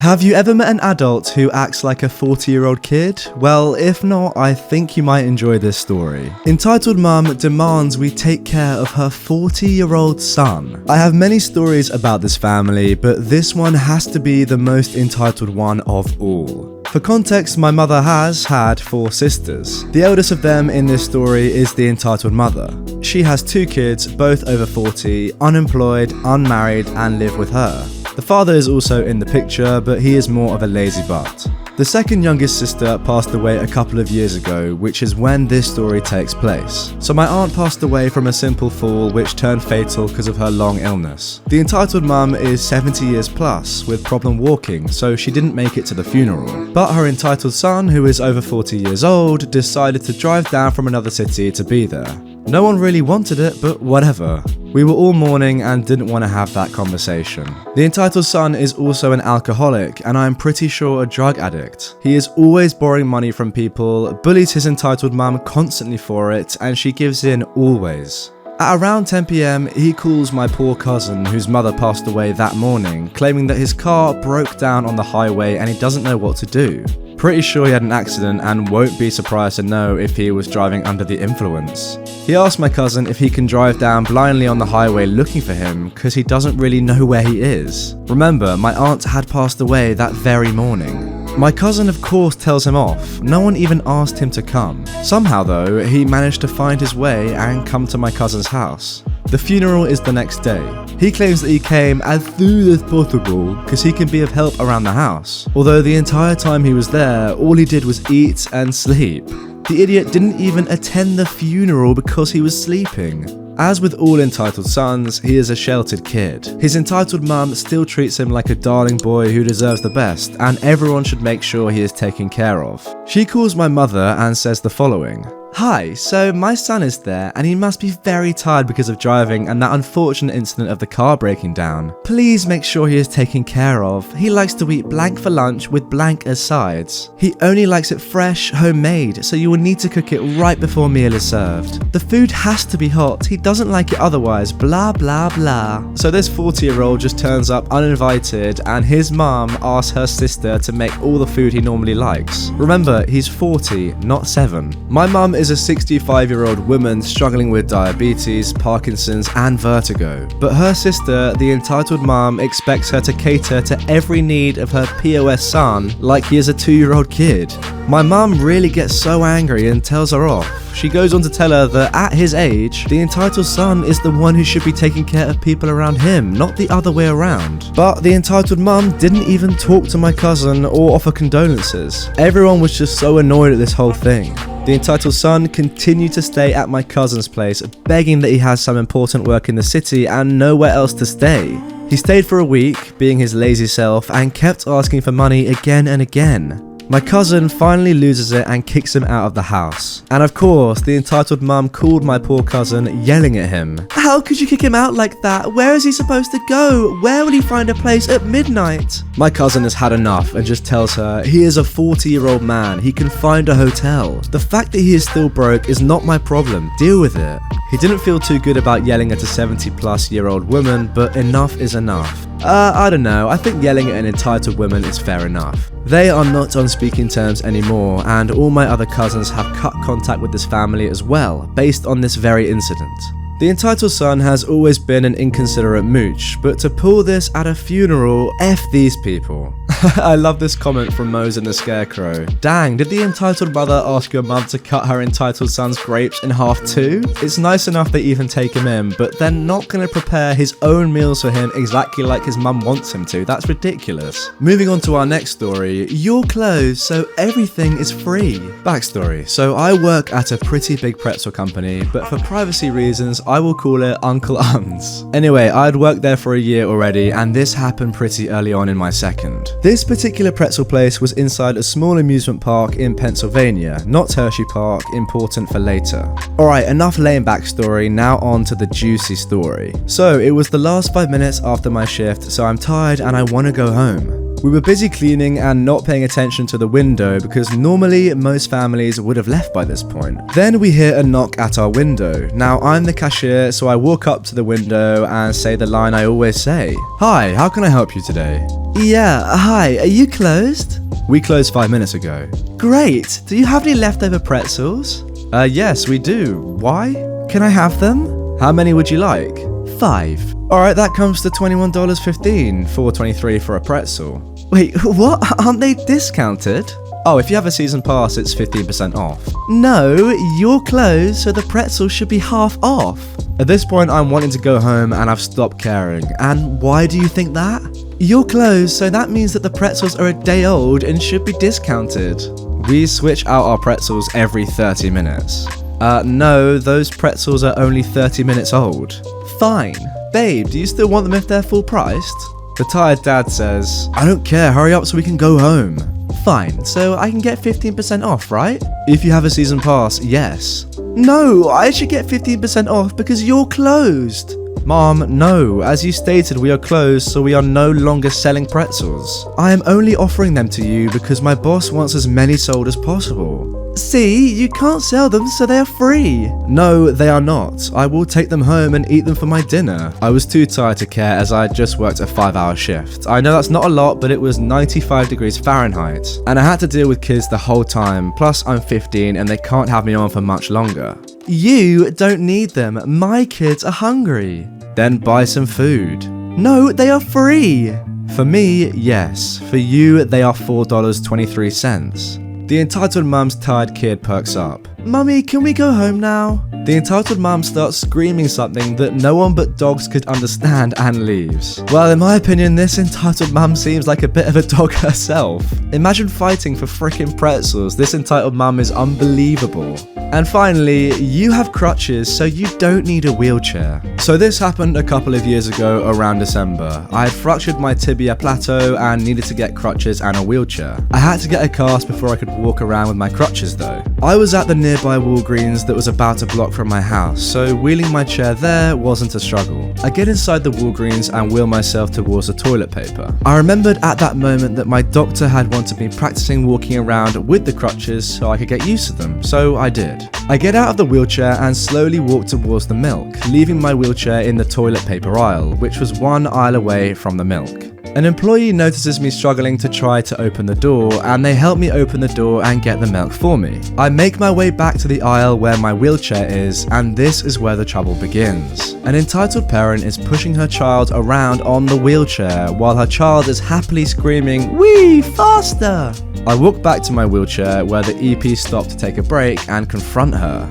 Have you ever met an adult who acts like a 40-year-old kid? Well, if not, I think you might enjoy this story. Entitled Mum demands we take care of her 40-year-old son. I have many stories about this family, but this one has to be the most entitled one of all. For context, my mother has had 4 sisters. The eldest of them in this story is the entitled mother. She has 2 kids, both over 40, unemployed, unmarried, and live with her. The father is also in the picture, but he is more of a lazy butt. The second youngest sister passed away a couple of years ago, which is when this story takes place. So my aunt passed away from a simple fall which turned fatal because of her long illness. The entitled mum is 70 years plus with problem walking, so she didn't make it to the funeral. But her entitled son, who is over 40 years old, decided to drive down from another city to be there. No one really wanted it, but whatever. We were all mourning and didn't want to have that conversation. The entitled son is also an alcoholic, and I'm pretty sure a drug addict. He is always borrowing money from people, bullies his entitled mum constantly for it, and she gives in always. At around 10 PM, he calls my poor cousin, whose mother passed away that morning, claiming that his car broke down on the highway and he doesn't know what to do. Pretty sure he had an accident and won't be surprised to know if he was driving under the influence. He asked my cousin if he can drive down blindly on the highway looking for him because he doesn't really know where he is. Remember, my aunt had passed away that very morning. My cousin of course tells him off. No one even asked him to come. Somehow though, he managed to find his way and come to my cousin's house. The funeral is the next day. He claims that he came as soon as possible because he can be of help around the house. Although the entire time he was there, all he did was eat and sleep. The idiot didn't even attend the funeral because he was sleeping. As with all entitled sons, he is a sheltered kid. His entitled mum still treats him like a darling boy who deserves the best, and everyone should make sure he is taken care of. She calls my mother and says the following. Hi, so my son is there and he must be very tired because of driving and that unfortunate incident of the car breaking down. Please make sure he is taken care of. He likes to eat blank for lunch with blank as sides. He only likes it fresh, homemade, so you will need to cook it right before meal is served. The food has to be hot, he doesn't like it otherwise, blah blah blah. So this 40-year-old just turns up uninvited and his mum asks her sister to make all the food he normally likes. Remember, he's 40, not 7. My mum is a 65-year-old woman struggling with diabetes, Parkinson's, and vertigo. But her sister, the entitled mum, expects her to cater to every need of her POS son like he is a 2-year-old kid. My mum really gets so angry and tells her off. She goes on to tell her that at his age, the entitled son is the one who should be taking care of people around him, not the other way around. But the entitled mum didn't even talk to my cousin or offer condolences. Everyone was just so annoyed at this whole thing. The entitled son continued to stay at my cousin's place, begging that he has some important work in the city and nowhere else to stay. He stayed for a week, being his lazy self, and kept asking for money again and again. My cousin finally loses it and kicks him out of the house. And of course, the entitled mum called my poor cousin, yelling at him. How could you kick him out like that? Where is he supposed to go? Where will he find a place at midnight? My cousin has had enough and just tells her he is a 40-year-old man. He can find a hotel. The fact that he is still broke is not my problem. Deal with it. He didn't feel too good about yelling at a 70-plus-year-old woman, but enough is enough. I don't know, I think yelling at an entitled woman is fair enough. They are not on speaking terms anymore, and all my other cousins have cut contact with this family as well, based on this very incident. The entitled son has always been an inconsiderate mooch, but to pull this at a funeral, F these people. I love this comment from Mose and the Scarecrow. Dang, did the entitled mother ask your mum to cut her entitled son's grapes in half too? It's nice enough they even take him in, but they're not going to prepare his own meals for him exactly like his mum wants him to. That's ridiculous. Moving on to our next story. You're closed, so everything is free. Backstory. So I work at a pretty big pretzel company, but for privacy reasons, I will call it Uncle Uns. Anyway, I'd worked there for a year already, and this happened pretty early on in my second. This particular pretzel place was inside a small amusement park in Pennsylvania, not Hershey Park, important for later. Alright, enough lame backstory, now on to the juicy story. So, it was the last 5 minutes after my shift, so I'm tired and I want to go home. We were busy cleaning and not paying attention to the window because normally most families would have left by this point. Then we hear a knock at our window. Now I'm the cashier, so I walk up to the window and say the line I always say. Hi, how can I help you today? Yeah, hi, are you closed? We closed 5 minutes ago. Great, do you have any leftover pretzels? Yes, we do. Why? Can I have them? How many would you like? 5. Alright, that comes to $21.15, $4.23 for a pretzel. Wait, what? Aren't they discounted? Oh, if you have a season pass, it's 15% off. No, you're closed, so the pretzels should be half off. At this point, I'm wanting to go home and I've stopped caring. And why do you think that? You're closed, so that means that the pretzels are a day old and should be discounted. We switch out our pretzels every 30 minutes. No, those pretzels are only 30 minutes old. Fine. Babe, do you still want them if they're full priced? The tired dad says, I don't care, hurry up so we can go home. Fine, so I can get 15% off, right? If you have a season pass, yes. No, I should get 15% off because you're closed. Mom, no, as you stated, we are closed, so we are no longer selling pretzels. I am only offering them to you because my boss wants as many sold as possible. See, you can't sell them, so they are free. No, they are not. I will take them home and eat them for my dinner. I was too tired to care as I had just worked a 5-hour shift. I know that's not a lot, but it was 95 degrees Fahrenheit. And I had to deal with kids the whole time, plus I'm 15 and they can't have me on for much longer. You don't need them. My kids are hungry. Then buy some food. No, they are free. For me, yes. For you, they are $4.23. The entitled mum's tired kid perks up. Mummy, can we go home now? The entitled mum starts screaming something that no one but dogs could understand and leaves. Well, in my opinion, this entitled mum seems like a bit of a dog herself. Imagine fighting for frickin' pretzels. This entitled mum is unbelievable. And finally, you have crutches, so you don't need a wheelchair. So this happened a couple of years ago around December. I had fractured my tibia plateau and needed to get crutches and a wheelchair. I had to get a cast before I could walk around with my crutches though. I was at the nearby Walgreens that was about a block from my house, so wheeling my chair there wasn't a struggle. I get inside the Walgreens and wheel myself towards the toilet paper. I remembered at that moment that my doctor had wanted me practicing walking around with the crutches so I could get used to them, so I did. I get out of the wheelchair and slowly walk towards the milk, leaving my wheelchair in the toilet paper aisle, which was 1 aisle away from the milk. An employee notices me struggling to try to open the door, and they help me open the door and get the milk for me. I make my way back to the aisle where my wheelchair is, and this is where the trouble begins. An entitled parent is pushing her child around on the wheelchair while her child is happily screaming, "Wee, faster!" I walk back to my wheelchair where the EP stopped to take a break and confront her.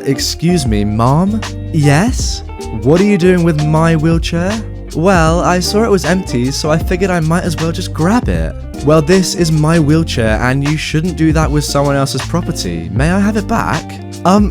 Excuse me, Mom? Yes? What are you doing with my wheelchair? Well, I saw it was empty, so I figured I might as well just grab it. Well, this is my wheelchair, and you shouldn't do that with someone else's property. May I have it back?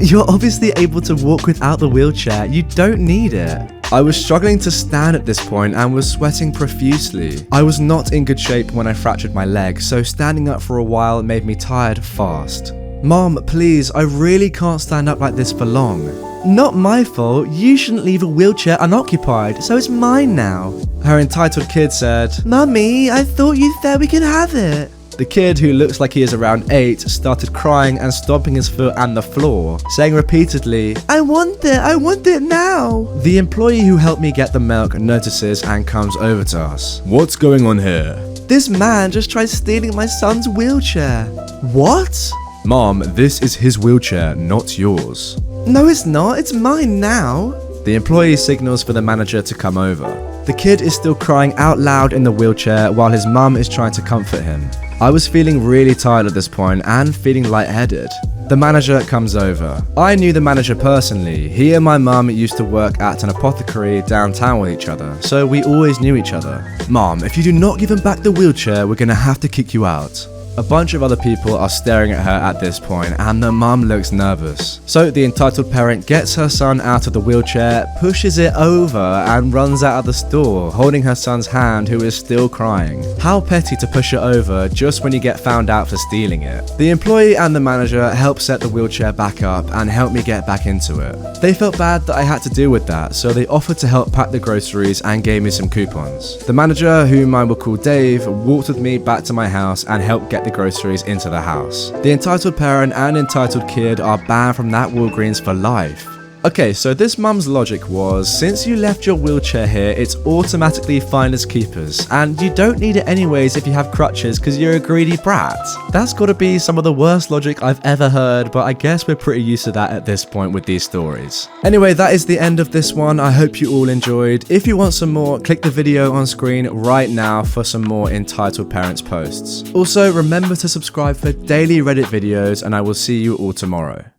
You're obviously able to walk without the wheelchair. You don't need it. I was struggling to stand at this point and was sweating profusely. I was not in good shape when I fractured my leg, so standing up for a while made me tired fast. Mom, please, I really can't stand up like this for long. Not my fault. You shouldn't leave a wheelchair unoccupied, so it's mine now. Her entitled kid said, Mummy, I thought you said we could have it. The kid, who looks like he is around 8, started crying and stomping his foot on the floor, saying repeatedly, I want it now. The employee who helped me get the milk notices and comes over to us. What's going on here? This man just tried stealing my son's wheelchair. What? Mom, this is his wheelchair, not yours. No, it's not. It's mine now. The employee signals for the manager to come over. The kid is still crying out loud in the wheelchair while his mum is trying to comfort him. I was feeling really tired at this point and feeling lightheaded. The manager comes over. I knew the manager personally. He and my mum used to work at an apothecary downtown with each other, so we always knew each other. Mom, if you do not give him back the wheelchair, we're gonna have to kick you out. A bunch of other people are staring at her at this point, and the mum looks nervous. So the entitled parent gets her son out of the wheelchair, pushes it over, and runs out of the store, holding her son's hand, who is still crying. How petty to push it over just when you get found out for stealing it. The employee and the manager help set the wheelchair back up and help me get back into it. They felt bad that I had to deal with that, so they offered to help pack the groceries and gave me some coupons. The manager, whom I will call Dave, walked with me back to my house and helped get the groceries into the house. The entitled parent and entitled kid are banned from that Walgreens for life. Okay, so this mum's logic was, since you left your wheelchair here, it's automatically finders keepers, and you don't need it anyways if you have crutches because you're a greedy brat. That's gotta be some of the worst logic I've ever heard, but I guess we're pretty used to that at this point with these stories. Anyway, that is the end of this one. I hope you all enjoyed. If you want some more, click the video on screen right now for some more Entitled Parents posts. Also, remember to subscribe for daily Reddit videos, and I will see you all tomorrow.